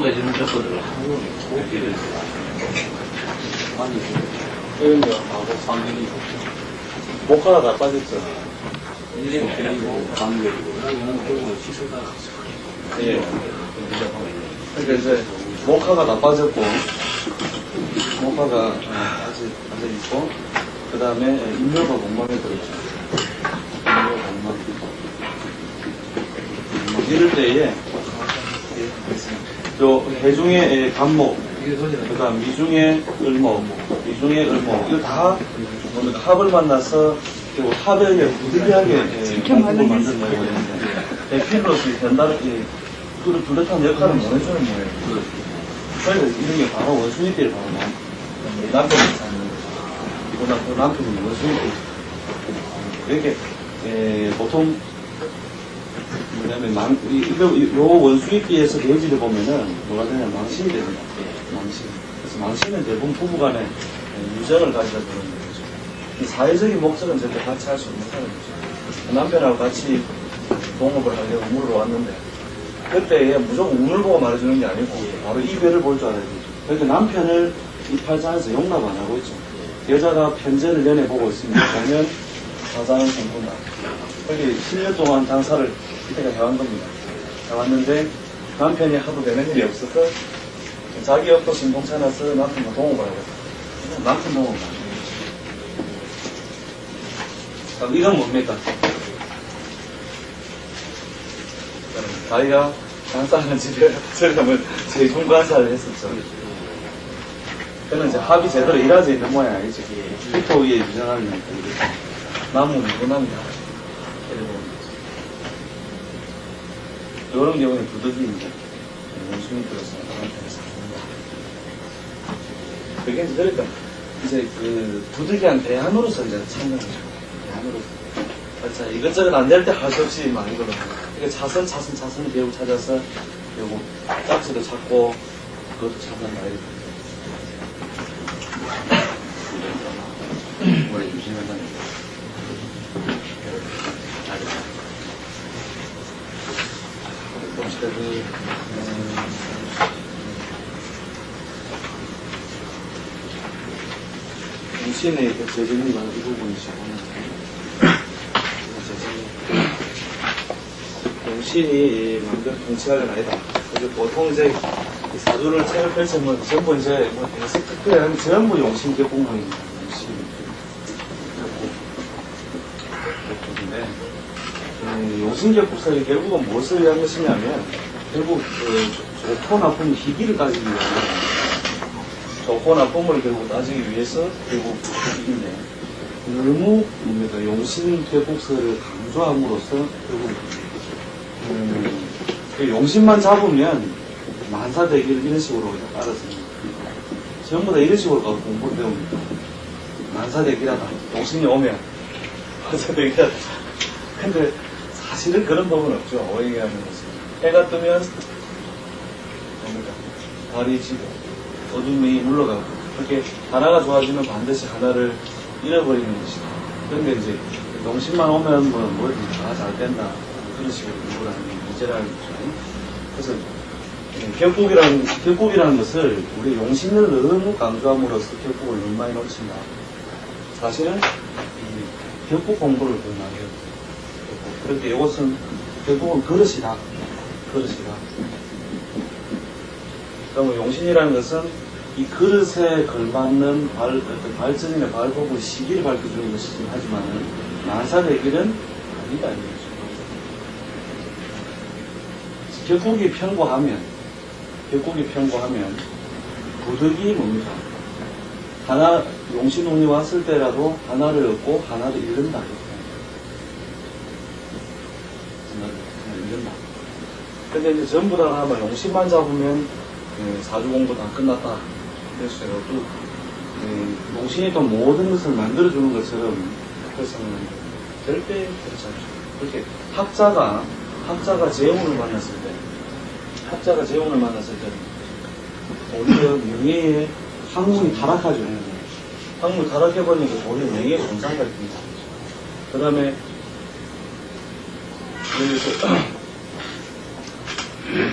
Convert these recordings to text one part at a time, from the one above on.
해주는 조건들을 이렇게 많이 소형교하고 상경이 목하나 다 빠졌잖아. 그리고 방법이고 그러면 시설가 예. 그러니까 이제 목하가 다 빠졌고, 목하가 아직 있고, 그 다음에 인묘가 공방에 들어있죠. 인묘 공방. 이럴 때에 요 해중의 간목, 그 다음 미중의 을목, 미중의 을목, 이거 다 합을 만나서 그리고 합을 부득이하게 공부를 만든 거예요. 대필로서 변달이 뚜렷한 역할을 못 해주는 거예요. 그래서 이런 게 바로 원숭이들이 바로 남편이 사는 거죠. 그 남편이 원숭이들. 이렇게 보통 뭐냐면 요 원숭이띠에서 대지를 보면은 뭐가 되냐면 망신이 됩니다. 망신. 그래서 망신은 대부분 부부간에 유전을 가지다 보는 거죠. 사회적인 목적은 절대 같이 할 수 없는 사람이죠. 남편하고 같이 동업을 하려고 우물로 왔는데 그때 무조건 우물 보고 말해주는 게 아니고 바로 이 배를 볼 줄 알아야 되죠. 그러니까 남편을 이 팔자에서 용납 안 하고 있죠. 여자가 편전을 연애 보고 있으면 보면 사자는 성분다. 그렇게 10년 동안 장사를 이때가 해왔던 겁니다. 해왔는데 남편이 하도 되는 일이 없어서 자기 옆도 신동차나서 남편과 동업을 하고 있어요. 남편 동업을 하고 있어요. 이건 뭡니까? 자기가 장사하는 집에 들어가면 제중 관사를 했었죠. 그는 이제 합이 제대로 일하지 있는 모양 아니죠. 피터 위에 유전하는 나무는 무나무냐. 이런 경우는 부득이입니다. 원숭이 들어서 남편에서 그게 이제 그러니까 이제 그 부득이한 대안으로서 이제 찾는 거죠. 대안으로서. 자, 이것저것 안 될 때 할 수 없이 막 이거를. 그러니까 차선 배우 찾아서 그리고 짝지도 찾고 그것도 찾는다 이렇게. 오래 유신하다는 정신의 재정이 많은 이 부분이시고 정신이 마음대로 통치할 건 아니다. 그리고 보통 이제 사주를 책을 펼치면 전부 이제 뭐 특별히 하면 전부 용신계 공방입니다. 용신계 국사이 결국은 무엇을 위한 것이냐면 결국 좋고 나쁜 희귀를 따지기 위한 좋고 나쁨을 결국 따지기 위해서 결국 희귀인데 너무 뭡니까 용신계 국사를 강조함으로써 결국 그 용신만 잡으면 만사대기를 이런 식으로 알았습니다. 전부 다 이런 식으로 가서 공부를 배웁니다. 만사대기라다. 용신이 오면 만사대기라다. 근데 사실은 그런 법은 없죠. 오행이라는 것은. 해가 뜨면 뭡니까? 달이 지고 어둠이 물러가고 그렇게 하나가 좋아지면 반드시 하나를 잃어버리는 것이다. 그런데 이제 용신만 오면 뭐든지 다 잘 된다. 그런 식으로 공부를 하는 문제라는 거죠. 그래서 격국이라는 것을 우리 용신을 너무 강조함으로써 격국을 너무 많이 놓친다. 사실은 이 격국 공부를 더 많이 해요. 그런데 이것은 격국은 그릇이다. 그릇이다. 그러면 용신이라는 것은 이 그릇에 걸맞는 발전이나 발법의 시기를 밝혀주는 것이긴 하지만은 만사대길은 아니다. 이거죠. 격국이 편고하면 부득이 뭡니까? 하나, 용신운이 왔을 때라도 하나를 얻고 하나를 잃는다. 하나를 잃는다. 근데 이제 전부 다 아마 용신만 잡으면 사주 공부 다 끝났다. 그랬어요. 또 용신이 또 모든 것을 만들어주는 것처럼 그래서는 절대 그렇지 않죠. 그렇게 학자가 재운을 만났을 때 오히려 명예의 학문이 타락하죠. 학문이 타락해버리니까 오히려 명예의 손상을 입니다. 그 다음에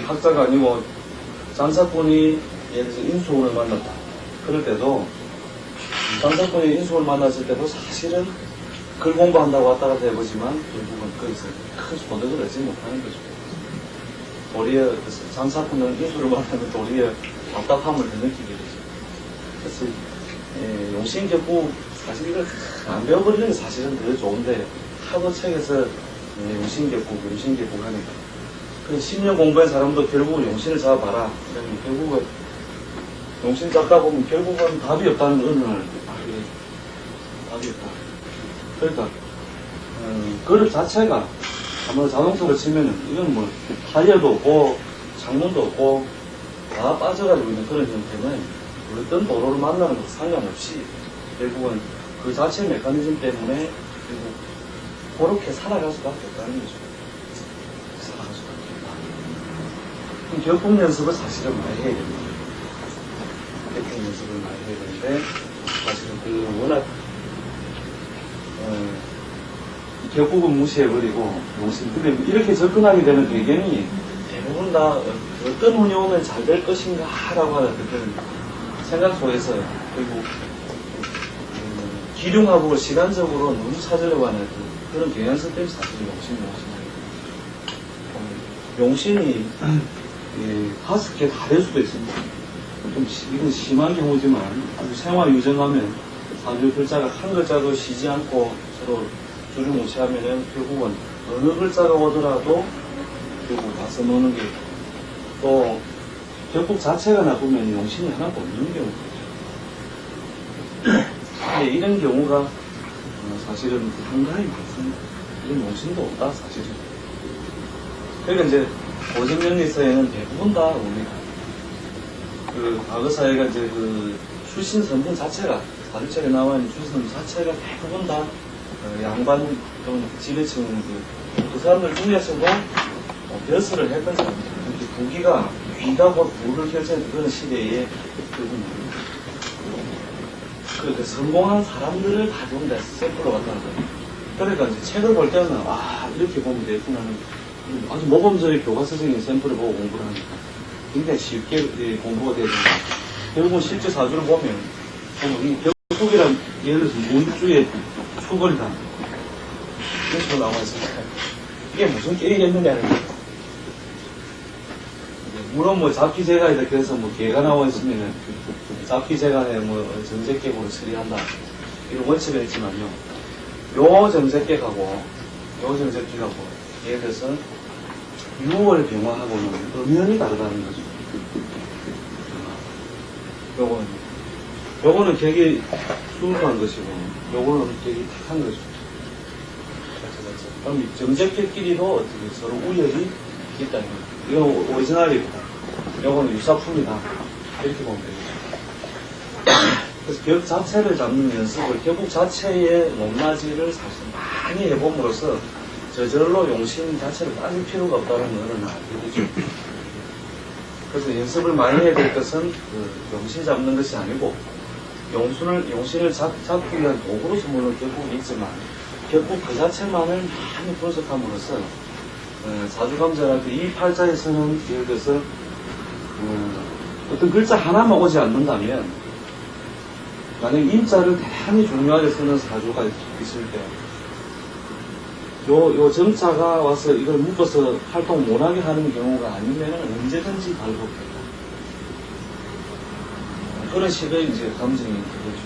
학자가 아니고 장사꾼이 예를 들어서 인수원을 만났다. 그럴 때도 장사꾼이 인수원을 만났을 때도 사실은 글 공부한다고 왔다 갔다 해보지만 결국은 거기서 큰 소득을 얻지 못하는 거죠. 도리어 장사꾼은 인수를 만나면 도리어 답답함을 더 느끼게 되죠. 그래서 용신격국 사실 이걸 안 배워버리는 게 사실은 더 좋은데 하도 책에서 용신격국 하니까 그 10년 공부한 사람도 결국은 용신을 잡아봐라. 그러면 결국은 용신 잡다 보면 결국은 답이 없다는 걸 어느 날 답이 없다. 그러니까 그릇 자체가 아마 자동차로 치면은 이건 뭐 타이어도 없고 창문도 없고 다 빠져가지고 있는 그런 형태는 어떤 도로를 만나는 것 상관없이 결국은 그 자체 메커니즘 때문에 결국 그렇게 살아갈 수밖에 없다는 거죠. 살아갈 수밖에 없다. 그럼 격국 연습을 사실은 많이 해야 됩니다. 격국 연습을 많이 해야 되는데 사실은 그 워낙 격국은 무시해버리고 용신. 근데 이렇게 접근하게 되는 배경이 대부분 다 어떤 운이 오면 잘 될 것인가 라고 하는 그런 생각 속에서 결국 기륭하고 시간적으로 너무 찾으려고 하는 그런 경향성 때문에 사실 용신이 5개 다 될 수도 있습니다. 좀 이건 심한 경우지만 아주 생활 유정하면 사주 글자가 한 글자도 쉬지 않고 서로 주류무시하면은 결국은 어느 글자가 오더라도 결국 다 써놓는 게 또 격국 자체가 나쁘면 용신이 하나도 없는 경우가 있죠. 근데 이런 경우가 사실은 상당히 많습니다. 이런 용신도 없다 사실은. 그러니까 이제 고전명리사에는 대부분 다 옵니다. 그 과거 사회가 이제 그 출신 선분 자체가 사주책에 나와 있는 출신 선분 자체가 대부분 다 양반 또는 지배층 그 사람들 중에서도 벼슬을 했던 사람들. 부기가 귀가 곧 부를 결정했던 그런 시대에 그 성공한 사람들을 가져온 데 샘플로 갖다 놨거든요. 그러니까 이제 책을 볼 때는 이렇게 보면 되구나는 아주 모범적인 교과서적인 샘플을 보고 공부를 하니까 굉장히 쉽게 공부가 되고 결국은 실제 사주를 보면 이 격국이란 예를 들어서 문주의 축월이다 이런 식으로 나와 있으니까 이게 무슨 게임이겠느냐는 거예요. 물론 뭐 잡기재가이다 그래서 뭐 개가 나와 있으면은 잡기재간에 뭐 정제객으로 처리한다 이런 원칙은 있지만요. 요 정제객하고 요 정제객하고 예를 들어서 6월 병화하고는 엄연히 다르다는 거죠. 요거는 객이 수울한 것이고 요거는 객이 탁한 거죠. 그럼 정제객끼리도 어떻게 서로 우열이 있다는 거죠. 이건 오리지널이고 요거는 유사품이다 이렇게 보면 되겠죠. 그래서 격 자체를 잡는 연습을 격국 자체의 높낮이를 사실 많이 해봄으로써 저절로 용신 자체를 따질 필요가 없다는 것을 알게 되죠. 그래서 연습을 많이 해야 될 것은 용신 잡는 것이 아니고 용신을 잡기 위한 도구로서 물론 격국이 있지만 격국 그 자체만을 많이 분석함으로써 사주감정할 때 이 팔자에서는 예를 들어서 어떤 글자 하나만 오지 않는다면 만약 임자를 대단히 중요하게 쓰는 사주가 있을 때 요 정자가 와서 이걸 묶어서 활동 못하게 하는 경우가 아니면 언제든지 발복해요. 그런 식의 이제 감정이 되겠죠.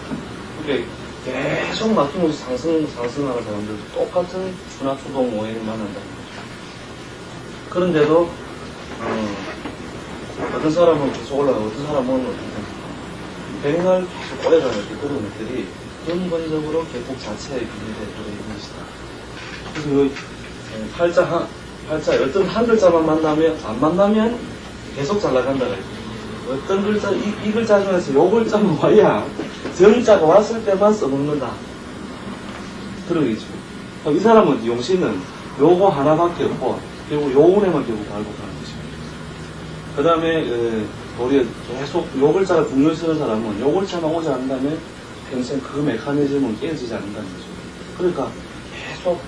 그러니까 계속 막힘없이 상승하는 사람들 똑같은 추나추동 오해를 만난다는 거죠. 그런데도 어떤 사람은 계속 올라가고 어떤 사람은 백날 계속 오래가는 그런 것들이 근본적으로 격국 자체에 비례되어 있는 것이다. 그래서 팔자 어떤 한 글자만 안 만나면 계속 잘 나간다가 있고 어떤 글자 이 글자 중에서 요 글자만 와야 정자가 왔을 때만 써먹는다. 그러겠죠. 이 사람은 용신은 요거 하나밖에 없고 결국 요 운에만 결국 발복하는 것입니다. 그 다음에 우리 계속 요 글자가 중요시 쓰는 사람은 요 글자만 오지 않는다면 평생 그 메커니즘은 깨지지 않는다는 거죠. 그러니까 계속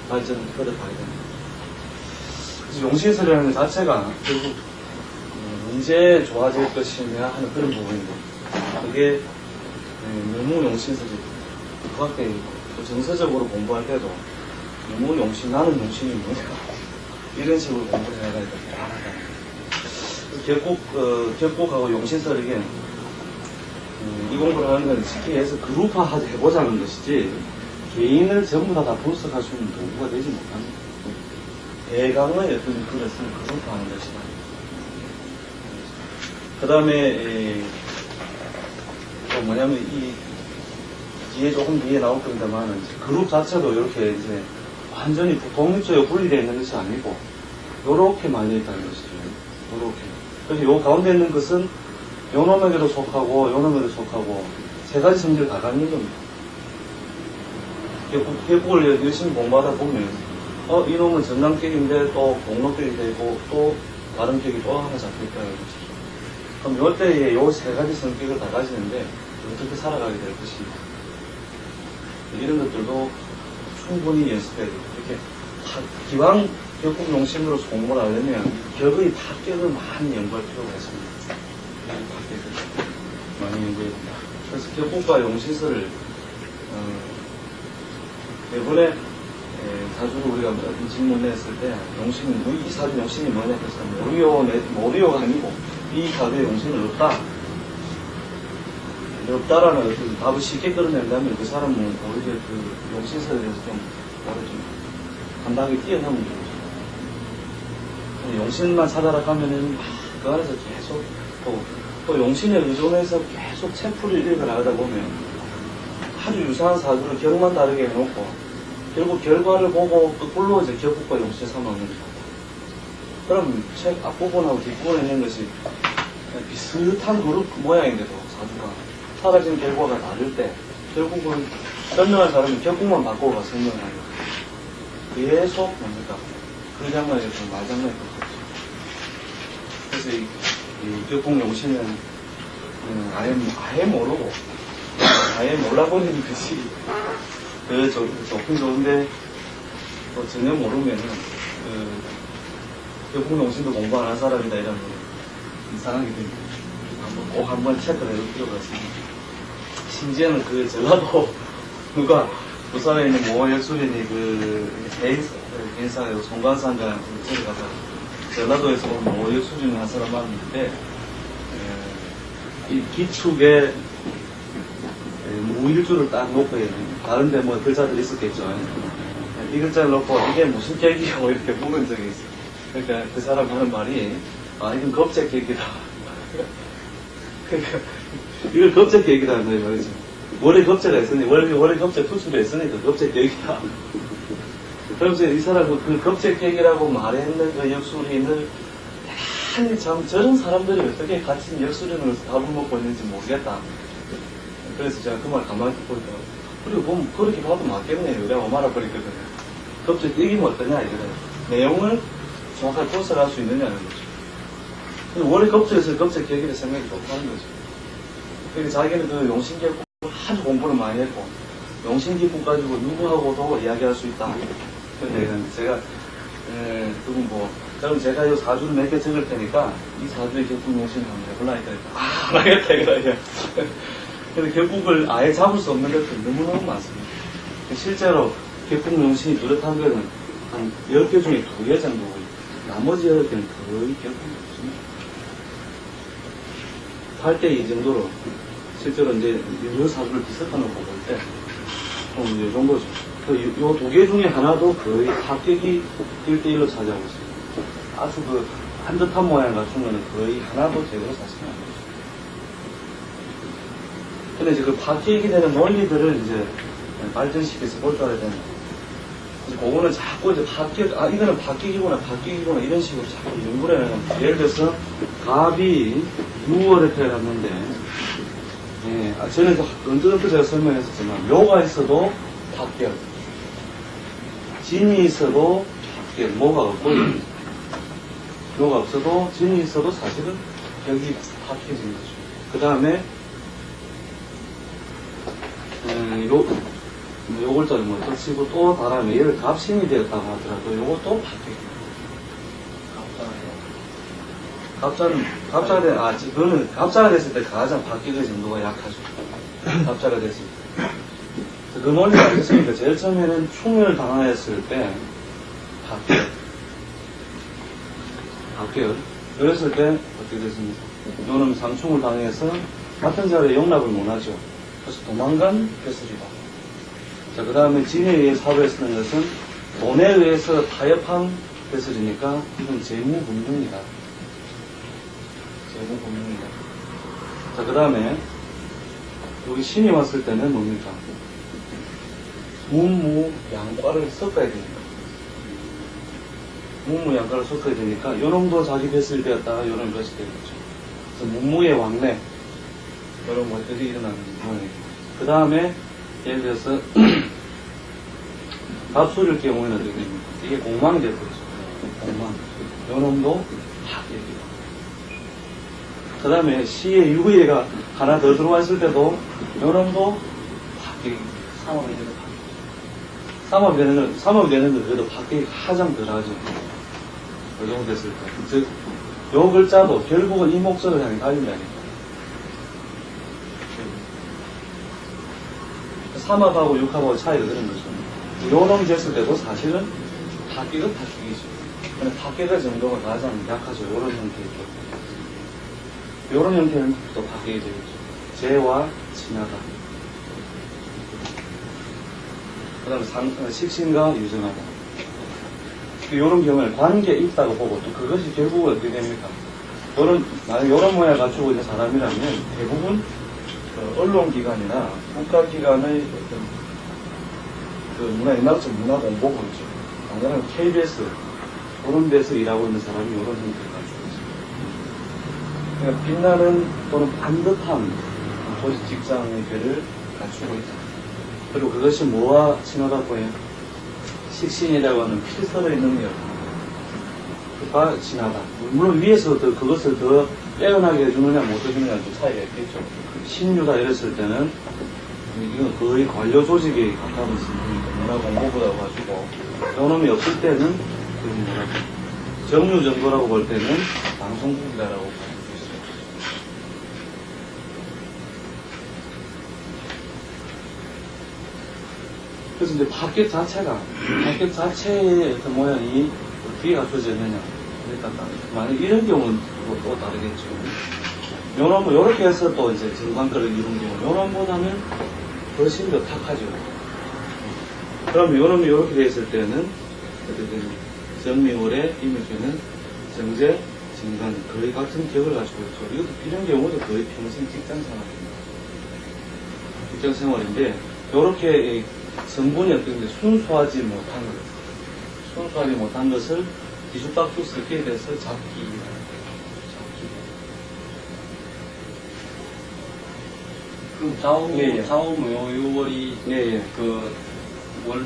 발전을 끌어가야 됩니다. 그래서 용신설이라는 것 자체가 결국 언제 좋아질 것이냐 하는 그런 부분인데, 그게 너무 용신설이 그 밖에 또 정서적으로 공부할 때도 너무 나는 용신이 뭐냐 이런 식으로 공부를 해나가니까 불안하다. 격곡하고 용신설에게 이 공부를 하는 건 쉽게 해서 그룹화 해보자는 것이지, 개인을 전부 다 분석할 수 있는 도구가 되지 못합니다. 대강의 어떤 그릇을 그룹화하는 것이다. 그 다음에 또 뭐냐면 이 뒤에 조금 뒤에 나올 겁니다만, 그룹 자체도 이렇게 이제 완전히 독립적으로 분리되어 있는 것이 아니고 요렇게 많이 있다는 것이죠. 요렇게. 그래서 요 가운데 있는 것은 요 놈에게도 속하고 요 놈에게도 속하고 세 가지 성질을 다 갖는 겁니다. 격국을 열심히 공부하다 보면 이 놈은 정강격인데 또 공로격이 되고 또 다른 격이 또 하나 잡혀있다는 거죠. 그럼 요때에 요 세 가지 성격을 다 가지는데 어떻게 살아가게 될 것인가, 이런 것들도 충분히 연습해야 돼요. 이렇게 기왕 격국 용신으로 공부를 하려면 격의 합격을 많이 연구할 필요가 있습니다. 합격을 많이 연구해야 된다. 그래서 격국과 용신설을 이번에 사주를 우리가 질문을 했을 때 이 사주 용신이 뭐냐 해서 모리오가 아니고 이 사주의 용신은 없다. 없다라는 어떤 답을 쉽게 끌어낸다면 그 사람은 오히려 그 용신설에 대해서 좀 감당이 뛰어넘는 거죠. 용신만 찾아라 가면은 그 안에서 계속 또 용신에 의존해서 계속 책풀을 읽어나가다 보면 아주 유사한 사주를 결만 다르게 해놓고 결국 결과를 보고 그걸로 이제 격국과 용신을 삼아먹는 거죠. 그럼 책 앞부분하고 뒷부분에 있는 것이 비슷한 그룹 모양인데도 사주가 사라진 결과가 다를 때 결국은 설명할 사람은 격국만 바꾸고 설명을 하는 거예요. 계속 뭡니까? 그 장면에서 말장난이 붙었죠. 그래서 이 격국 용신은 아예 모르고 아예 몰라버리는 것이 좋긴 좋은데 또 전혀 모르면은 격국 용신도 공부 안 한 사람이다 이러면 이상하게 됩니다. 꼭 한번 체크를 해볼 필요가 있습니다. 심지어는 그 전라도 누가 부산에 있는 모호역술인이 개인사에 송관산장 저기 가서 전라도에서 온 모호역술인을 한 사람 만났는데 이 기축에 무일주를 딱 놓고 다른데 뭐 글자들이 있었겠죠. 이 글자를 놓고 이게 무슨 객이냐고 이렇게 물은 적이 있어요. 그러니까 그 사람 하는 말이 이건 겁재객이다. 그러니까 이걸 겁재객이라는 거예요, 말이죠. 원래 겁재가 있으니, 원래 겁재 투수가 있으니까 겁재객이다. 그러면서 이 사람은 그 겁재객이라고 말했는 그 역술인을 대단히 참 저런 사람들이 어떻게 같이 역술인으로 밥을 먹고 있는지 모르겠다. 그래서 제가 그 말 가만히 듣고 있다가 그리고 보면 그렇게 봐도 맞겠네요. 내가 말아버리거든요. 겁재객이면 어떠냐 이거는 내용을 정확하게 분석할 수 있느냐는 거죠. 근데 원래 겁재에서 겁재객이라 생각이 못하는 거죠. 그러니까 자기는 그 용신격국 아주 공부를 많이 했고 용신격국 가지고 누구하고도 이야기할 수 있다. 근데 제가 그분 그럼 제가 이 사주를 몇 개 적을 테니까 이 사주의 격국 용신을 한번 해볼라니까 안 하겠다 이거야. 근데 격국을 아예 잡을 수 없는 것들이 너무너무 많습니다. 실제로 격국 용신이 뚜렷한 거는 한 10개 중에 2개 정도고 나머지 8개는 거의 격국이 없습니다. 8대2 정도로 실제로 이제 여러 사주를 비슷하놓고 볼 때 이 정도죠. 요 2개 중에 하나도 거의 합격이 1대1로 차지하고 있습니다. 아주 반듯한 모양 갖춘 거는 거의 하나도 제대로 사실은 안 되죠. 근데 이제 그 파격이 되는 논리들을 이제 발전시켜서 볼까야 되는 그거는 자꾸 이제 이거는 파격이구나 이런 식으로 자꾸 연구를 해요. 예를 들어서 갑이 6월에 태어났는데 저는 언뜻 제가 설명했었지만 묘가 있어도 파격, 진이 있어도 파격, 뭐가 없고 묘가 없어도 진이 있어도 사실은 여기 파격인 거죠. 그 다음에 요 글자를 또 치고 또 다음에 얘를 갑신이 되었다고 하더라도 요것도 파격이에요. 그거는 갑자가 됐을 때 가장 바뀌는 정도가 약하죠. 갑자가 됐을 때. 그 논리가 어떻습니까? 제일 처음에는 충을 당하였을 때 바뀌어요. 그랬을 때 어떻게 됐습니까? 요놈이 상충을 당해서 같은 자리에 용납을 못하죠. 그래서 도망간 벼슬이다. 자, 그 다음에 진에 의해 사고에 쓰는 것은 돈에 의해서 타협한 벼슬이니까 이건 재무분명이다. 재무분명이다. 자, 그 다음에 여기 신이 왔을 때는 뭡니까? 문무양과를 섞어야 됩니다. 문무양과를 섞어야 되니까 요놈도 자기 벼슬이 되었다가 요놈이 벼슬이 되겠죠. 그래서 문무의 왕래 이런 것들이 일어나는 상황이에요. 그 다음에 예를 들어서 밥술일 경우에는 어떻게 됩니까? 이게 공망이 되겠죠. 공망. 요놈도 합격이다. 그 다음에 시의 유의가 하나 더 들어와 있을 때도 요놈도 합격입니다. 삼업이 되는 건 그래도 합격이 가장 덜하죠. 그 정도 됐을 때. 즉, 요 글자도 결국은 이 목적을 향해 달린다니까. 삼합하고 육합하고 차이가 그런 거죠. 요놈 됐을 때도 사실은 합격은 합격이죠. 근데 합격의 정도가 가장 약하죠. 요런 형태죠. 요런 형태는 또 합격이 되겠죠. 재와 친하다. 그 다음에 식신과 유정하다. 요런 경우에 관계에 있다고 보고 또 그것이 결국은 어떻게 됩니까? 만약 요런 모양을 갖추고 있는 사람이라면 대부분 언론기관이나 국가기관의 어떤 옛날처럼 문화공보부죠. 당연히 KBS 그런 데서 일하고 있는 사람이 이런 형태를 가지고 있습니다. 그러니까 빛나는 또는 반듯한 조직 직장의 궤를 갖추고 있다. 그리고 그것이 뭐와 친하다고 해요? 식신이라고 하는 필설의 능력과 친하다. 물론 위에서 그것을 더 빼어나게 해주느냐 못 해주느냐 좀 차이가 있겠죠. 신유다 이랬을 때는 이건 거의 관료 조직에 가까운 있으니까 문화공보부라고 하시고 요놈이 없을 때는 그 뭐라고 정유 정도라고 볼 때는 방송국이다라고 볼 수 있어요. 그래서 이제 합격 자체의 어떤 모양이 어떻게 갖춰졌느냐. 그러니까 만약 이런 경우는 또 다르겠죠. 요놈은 요렇게 해서 또 이제 정관거를 이룬 경우, 요놈보다는 훨씬 더 탁하죠. 그럼 요놈이 요렇게 되어 있을 때는 어떻게 정미월의 임일교는 정제, 진관 거의 같은 격을 가지고 있죠. 이것도 이런 경우도 거의 평생 직장 생활인데 요렇게 성분이 어떻게 순수하지 못한 것을 뒤죽박죽 섞게 돼서 잡기. 그럼 좌우묘요월이 월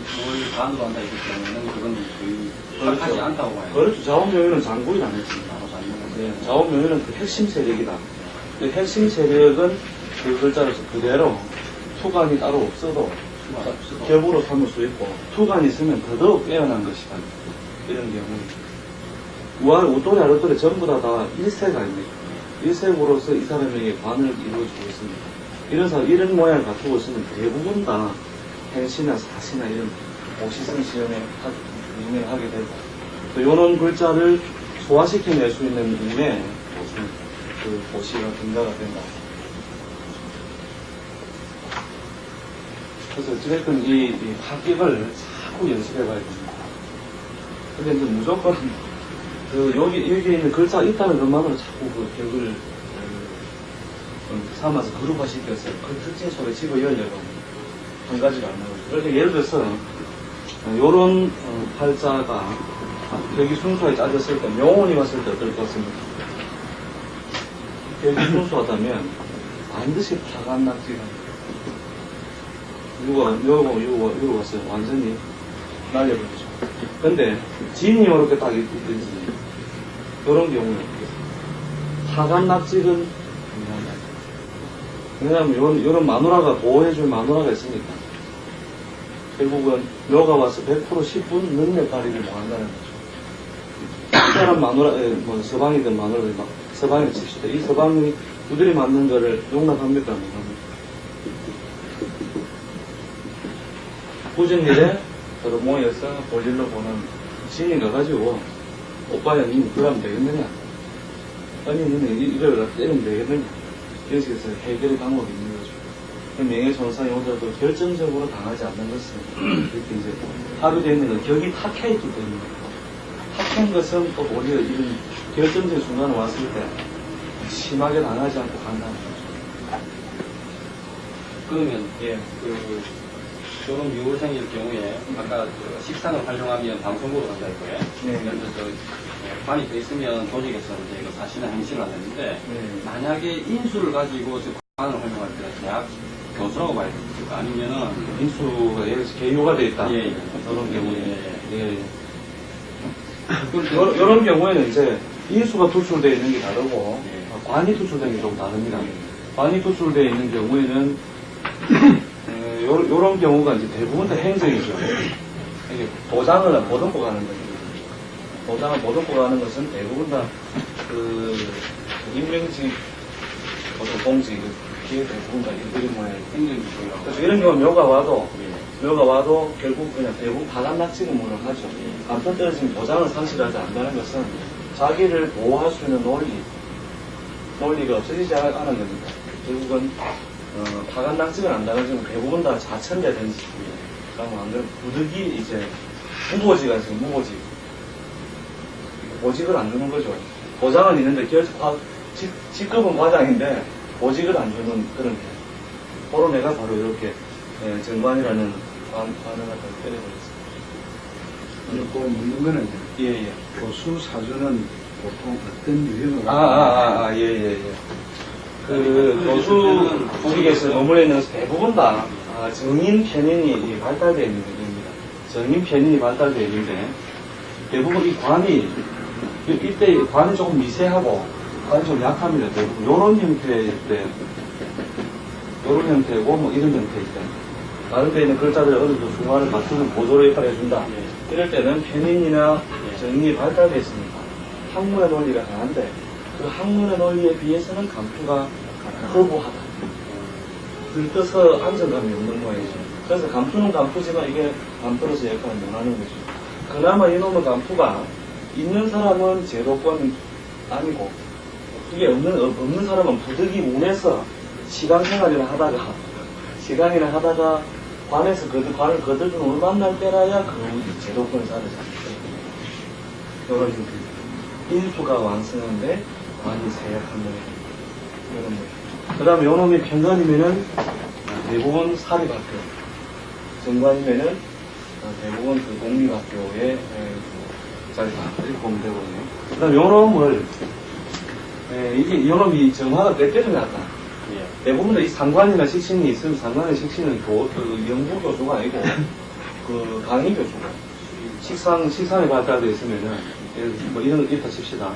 간으로 한다 이렇게 하면은 그건 거의 하지 않다고 봐요. 그렇죠. 좌우묘유는 장구인 안 했습니다. 좌우묘유는 그 핵심 세력이다. 그 핵심 세력은 그 글자로서 그대로 투간이 따로 없어도 겹으로 삼을 수 있고 투간이 있으면 더더욱 빼어난 것이다. 이런 경우. 우돌이 아랫돌이 전부 다 일색 아닙니까? 일색으로서 이 사람에게 관을 이루어주고 있습니다. 이런 모양을 갖추고 있으면 대부분 다 행시나 사시나 이런 오시성 시험에 임명하게 되고 또 이런 글자를 소화시켜낼 수 있는 임에 그 보시가 등가가 된다. 그래서 어찌됐든 이 합격을 자꾸 연습해봐야 됩니다. 근데 이제 무조건 여기에 있는 글자가 있다는 것만으로 자꾸 그 격을 삼아서 그룹화 시켜서 그 특징 속에 집어넣으려고 한 가지가 안 나오죠. 그래서 예를 들어서 요런 팔자가 격이 순수하게 짜졌을 때 명운이 왔을 때 어떨 것 같습니까? 격이 순수하다면 반드시 파간낙지가 요거 왔어요. 완전히 날려버리죠. 근데 진이 이렇게 딱 있든지 요런 경우는 파간낙지는 왜냐하면 이런 마누라가 보호해줄 마누라가 있으니까 결국은 묘가 와서 100% 10분 능력 발휘를 못 한다는 거죠. 특별한 마누라, 서방이든 마누라든 막 서방이라 칩시다. 이 서방이 두드리 맞는 거를 용납합니까? 안 용납합니까? 구정일에 서로 모여서 볼일로 보는 신이 넣어가지고 오빠야 니 그러면 되겠느냐? 아니 니는 이걸 때리면 되겠느냐? 이런 식에서 해결의 방법이 있는 거죠. 명예훼손상용자도 결정적으로 당하지 않는 것은 이렇게 이제 합의되어 있는 건 격이 탁해있기 때문에 탁한 것은 또 오히려 이런 결정적인 순간에 왔을 때 심하게 당하지 않고 간다는 거죠. 그러면 예. 그 졸업 6월생일 경우에 아까 그 식상을 활용하면 방송국으로 간다 했고요. 네. 예를 들어서 관이 돼 있으면 조직에서 이제 이거 사실은 행실을 하는데 네. 만약에 인수를 가지고 저 관을 활용할 때 대학 교수라고 봐야 됩니까? 아니면은 인수가 예를 들어서 개요가 되어 있다. 예, 예. 그런 경우에. 예. 그럴 때 이런 경우에는 이제 인수가 투출되어 있는 게 다르고 예. 관이 투출되는 게 좀 다릅니다. 관이 투출되어 있는 경우에는 요런 경우가 이제 대부분 다 행정이죠. 이게 도장을 못 얻고 가는 거죠. 도장을 못 얻고 가는 것은 대부분 다 임명직, 공직, 기회 대부분 다 이들이 모양이 행정기구요. 그래서 이런 경우 묘가 와도 예. 결국 그냥 대부분 바람낙지금으로 하죠. 감편 떨어지면 도장을 상실하지 않는다는 것은 자기를 보호할 수 있는 논리가 없어지지 않은 겁니다. 결국은 파간낙지가 난다는 것은 대부분 다 자천되든지 그러면 안 그러면 부득이 이제 무보지가 있어요. 무보지. 보직을 안 주는 거죠. 보장은 있는데 직급은 과장인데 보직을 안 주는 그런 게. 바로 내가 바로 이렇게 정관이라는 관을 갖다 때려버렸습니다. 그리고 묻는 거는 예. 교수 사주는 보통 어떤 유형을 예. 교수 조직에서 머물러 있는 것은 대부분 다 정인 편인이 발달되어 있는 것입니다. 정인 편인이 발달되어 있는데 대부분 이 관이 이때 관이 조금 미세하고 관이 좀 약합니다. 대부분 요런 형태일 때 요런 형태고 뭐 이런 형태일 때 다른 데 있는 글자들이 어느 정도 중화를 맞추는 보조로 역할을 해준다. 이럴 때는 편인이나 정인이 발달되어 있습니다. 학문의 논리가 강한데 그 학문의 논리에 비해서는 감투가 허구하다. 들떠서 안정감이 없는 모양이죠. 그래서 감투는 감투지만 이게 감투로서 역할을 못하는 거죠. 그나마 이놈의 감투가 있는 사람은 제도권 아니고 이게 없는 사람은 부득이 운에서 시간생활이나 하다가 관에서 관을 거들던 오늘 만날 때라야 그 제도권을 자르지 않죠. 이런 형태. 인수가 왕성한데 관이 세약한 거예요. 이런 거죠. 그 다음에 요놈이 편관이면은 대부분 사립학교, 정관이면은 대부분 그 공립학교에 자리다. 이렇게 보면 되거든요. 그 다음에 요놈을 이게 요놈이 정화가 때때려 났다. 대부분 이 상관이나 식신이 있으면 상관의 식신은 연구 교수가 아니고 그 강의 교수가 식상이 발달되어 있으면은 뭐 이런 거 있다 칩시다.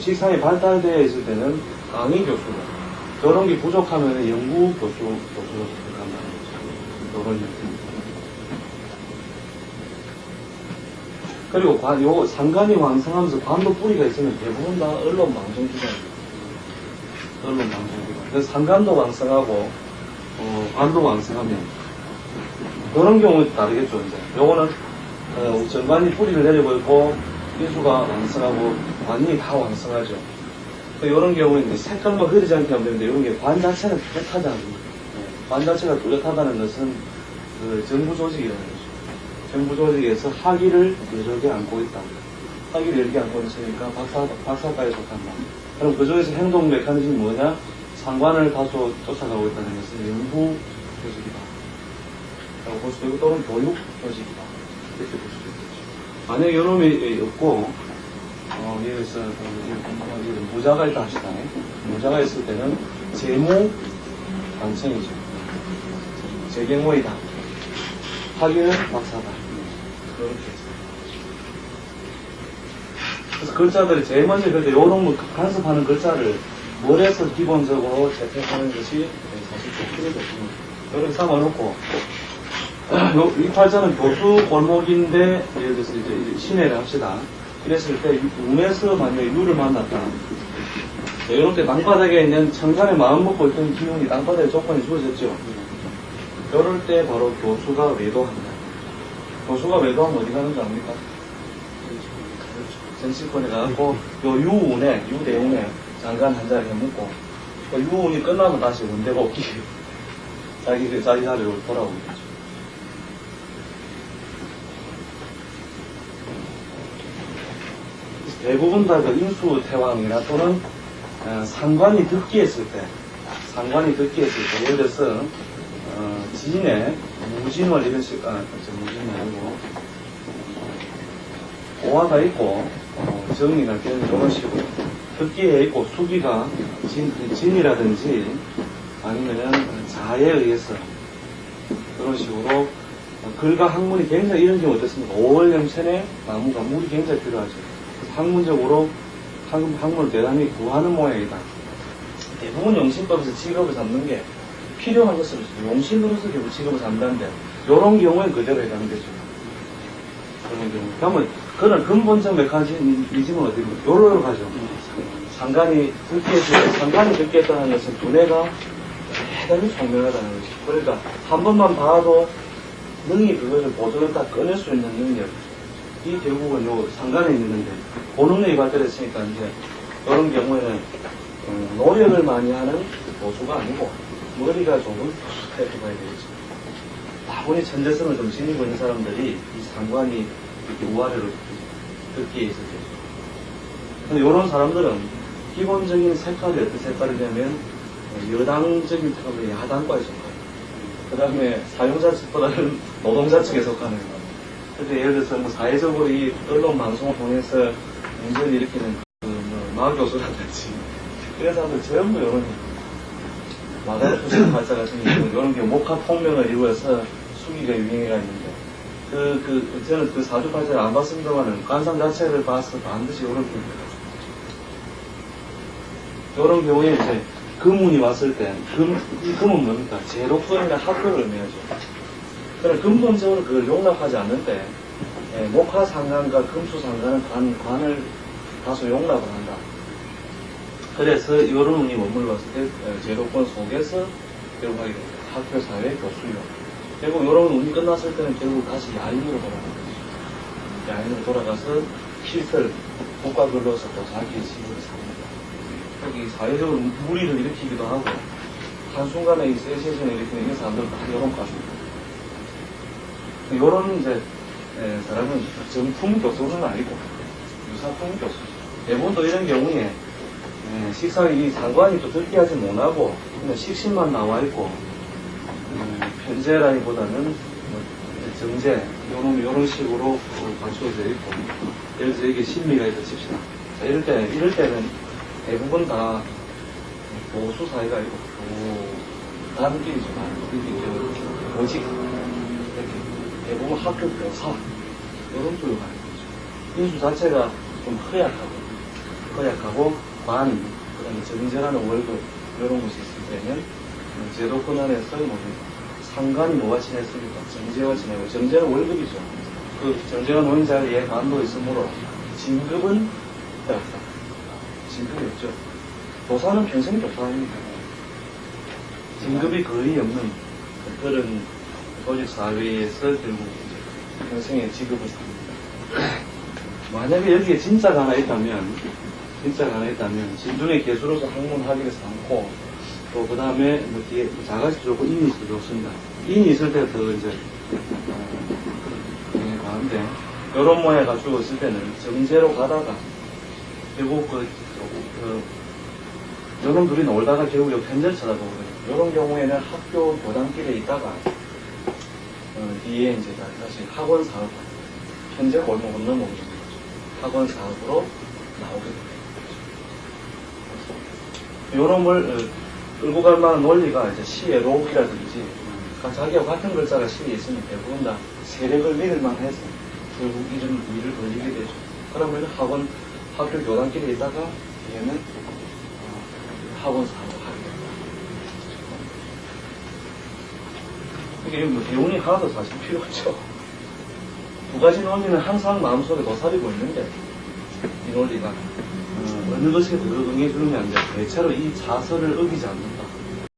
식상이 발달되어 있을 때는 강의 교수가 저런 게 부족하면 연구 교수로 간다는 거죠. 이런 형태입니다. 그리고 요 상관이 왕성하면서 관도 뿌리가 있으면 대부분 다 언론 방송기관입니다. 언론 방송기관. 그래서 상관도 왕성하고 관도 왕성하면 그런 경우에 다르겠죠. 이제 요거는 정관이 뿌리를 내리고 있고 인수가 왕성하고 관이 다 왕성하죠. 이런 경우에 이제 색깔만 흐리지 않게 하면 되는데 이런 게 관 자체가 뚜렷하다는 거죠. 관 자체가 뚜렷하다는 것은 그 정부 조직이라는 거죠. 정부 조직에서 학위를 여러 개 안고 있다. 학위를 여러 개 안고 있으니까 박사과에 속한다. 그럼 그 중에서 행동 메커니즘이 뭐냐? 상관을 다소 쫓아가고 있다는 것은 연구 조직이다. 라고 볼 수도 있고 또는 교육 조직이다. 이렇게 볼 수도 있겠죠. 만약에 이놈이 없고 예를 들어서 무자가 있다 합시다. 무자가 있을 때는 재무 관청이죠. 재경호이다. 학위는 박사다. 그렇게 해서. 그래서 글자들이 제일 먼저 그럴 때 요런 간섭하는 글자를 머리에서 기본적으로 채택하는 것이 사실 좀 필요해요. 이렇게 삼아놓고 이 팔자는 교수 골목인데 예를 들어서 이제 시내를 합시다. 이랬을 때 운에서 만약에 유를 만났다. 이렇게 땅바닥에 있는 청산에 마음 먹고 있던 기운이 땅바닥에 조건이 주어졌죠. 이럴 때 바로 교수가 외도합니다. 교수가 외도하면 어디 가는 줄 압니까? 정치권에 가고 요 유대운에 장관 한 자리에 묻고 유운이 끝나면 다시 원대가 없기 자기 자리로 돌아오겠죠. 대부분 다 그 인수 태왕이나 또는 상관이 득기했을 때, 예를 들어서 진에 무진월 이런 식, 무진이 아니고 오화가 있고 정이나 이런 식으로 득기에 있고 수기가 진이라든지 아니면은 자에 의해서 그런 식으로 글과 학문이 굉장히 이런 경우 어떻습니까? 5월 염천에 나무가 물이 굉장히 필요하죠. 학문적으로 학문을 대단히 구하는 모양이다. 대부분 용신법에서 직업을 잡는 게 필요한 것을 용신으로서 결국 직업을 잡는다는데 이런 경우에 그대로 해당되죠. 그런 경우. 그러면 그런 근본적 메커니즘은 어디입니까? 요로 가죠. 상관이 듣기했다는 것은 두뇌가 대단히 총명하다는 것이죠. 그러니까 한 번만 봐도 능히 그것을 보존을 딱 꺼낼 수 있는 능력. 이 결국은 요 상관에 있는데 고능력이 발달했으니까 이제 그런 경우에는 노력을 많이 하는 보수가 아니고 머리가 좋은 보수가 봐야 되겠죠. 다분히 천재성을 좀 지니고 있는 사람들이 이 상관이 이렇게 우아래로 듣기에 있을 때죠. 근데 이런 사람들은 기본적인 색깔이 어떤 색깔이냐면 여당적인 색깔이 야당과에 속해요. 그 다음에 사용자 측보다는 노동자 측에 속하는 거예요. 그래서 예를 들어서 뭐 사회적으로 이 언론 방송을 통해서 문제를 일으키는 마교수라든지 이런 사람들 전부 이런 마가푸신 발사 같은 경우 이런 경우 목화 폭명을 이루어서 수기가 유행해가 있는데 저는 그 사주팔자를 안 봤습니다만은 관상 자체를 봐서 반드시 이런 경우입니다. 이런 경우에 이제 금운이 왔을 때 이 금은 뭡니까? 제로권이나 합격을 의미하죠. 그러나 근본적으로 그걸 용납하지 않는데 목화상관과 금수상관은 관을 다소 용납을 한다. 그래서 이런 운이 머물렀을 때 제도권 속에서 결국 학교사회 교수요. 결국 이런 운이 끝났을 때는 결국 다시 야인으로 돌아가는 거죠. 야인으로 돌아가서 실설 국가근로서 또 자기의 집을 삽니다. 여기 사회적으로 무리를 일으키기도 하고 한순간에 이 세세션을 일으키는 이 사람들은 다 이런 과입니다. 요런 이제 사람은 정품 교수는 아니고 유사품 교수죠. 대부분도 이런 경우에 식상이 이 상관이 또 듣기하지 못하고 그냥 식신만 나와 있고 편제라기보다는 정제 요런 식으로 갖추어져 있고 예를 들어서 이게 신미가 있다 칩시다. 이럴 때는 대부분 다 보수 사회가 아니고 다른끼리죠. 보직 대부분 학교 교사 이런 쪽으로 가는 거죠. 인수 자체가 좀 허약하고 관, 그다음에 정제라는 월급 이런 것이 있을 때는 제도권 안에서 상관이 뭐가 지냈습니까? 정제와 지내고 정제는 월급이죠. 그 정제가 놓인 자리에 관도 있으므로 진급은 없다. 진급이 없죠. 교사는 평생 교사입니다. 진급이 거의 없는 그런 조직 사회에서 결국 평생의 직업을 삽니다. 만약에 여기에 진짜가 하나 있다면 진중의 개수로서 학문하기를 삼고 또 그 다음에 뭐 뒤에 자가식도 좋고 인이도 좋습니다. 인이 있을 때 더 이제 가는데 이런 모양을 가지고 있을 때는 정제로 가다가 결국 이런 둘이 놀다가 결국 편제를 찾아보거든요. 이런 경우에는 학교 교단길에 있다가 뒤에 이제 다시 학원 사업, 현재 골목은 넘어오는 거죠. 학원 사업으로 나오게 됩니다. 이런 걸 끌고 갈 만한 논리가 이제 시의 록이라든지, 자기와 같은 글자가 시에 있으면 대부분 다 세력을 믿을만 해서 결국 이런 일을 벌리게 되죠. 그러면 학교 교단길에 있다가 뒤에는 학원 사업을 하게 됩니다. 이게 뭐 대운이 하나도 사실 필요 없죠. 두 가지 논리는 항상 마음속에 도사리고 있는데 이 논리가 어느 것에 더 응해주느냐, 이제 대체로 이 자설을 어기지 않는다.